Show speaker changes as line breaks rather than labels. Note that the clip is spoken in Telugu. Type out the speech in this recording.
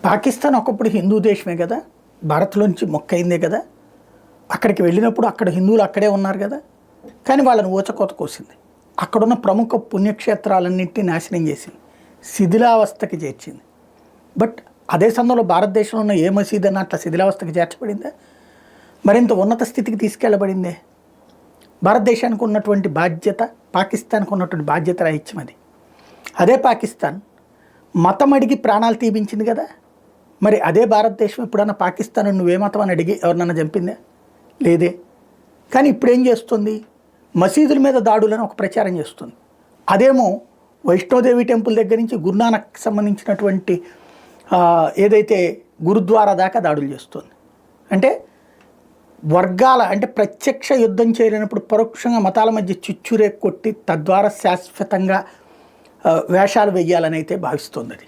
పాకిస్తాన్ ఒకప్పుడు హిందూ దేశమే కదా, భారత్లోంచి మొక్కైందే కదా, అక్కడికి వెళ్ళినప్పుడు అక్కడ హిందువులు అక్కడే ఉన్నారు కదా, కానీ వాళ్ళని ఊచకోత కోసింది. అక్కడున్న ప్రముఖ పుణ్యక్షేత్రాలన్నింటినీ నాశనం చేసింది, శిథిలావస్థకి చేర్చింది. బట్ అదే సమయంలో భారతదేశంలో ఉన్న ఏ మసీదు అన్న అట్లా శిథిలావస్థకి చేర్చబడిందా? మరింత ఉన్నత స్థితికి తీసుకెళ్ళబడిందే. భారతదేశానికి ఉన్నటువంటి బాధ్యత, పాకిస్తాన్కి ఉన్నటువంటి బాధ్యత రాహిత్యం అది. అదే పాకిస్తాన్ మతం అడిగి ప్రాణాలు తీపించింది కదా, మరి అదే భారతదేశం ఎప్పుడన్నా పాకిస్తాన్ నువ్వే మతం అని అడిగి ఎవరినన్నా చంపిందే? లేదే. కానీ ఇప్పుడు ఏం చేస్తుంది? మసీదుల మీద దాడులను ఒక ప్రచారం చేస్తుంది. అదేమో వైష్ణోదేవి టెంపుల్ దగ్గర నుంచి గురునానక్ సంబంధించినటువంటి ఏదైతే గురుద్వారా దాకా దాడులు చేస్తుంది. అంటే వర్గాల, అంటే ప్రత్యక్ష యుద్ధం చేయలేనప్పుడు పరోక్షంగా మతాల మధ్య చిచ్చురే కొట్టి తద్వారా శాశ్వతంగా వేషాలు వెయ్యాలని అయితే భావిస్తుంది అది.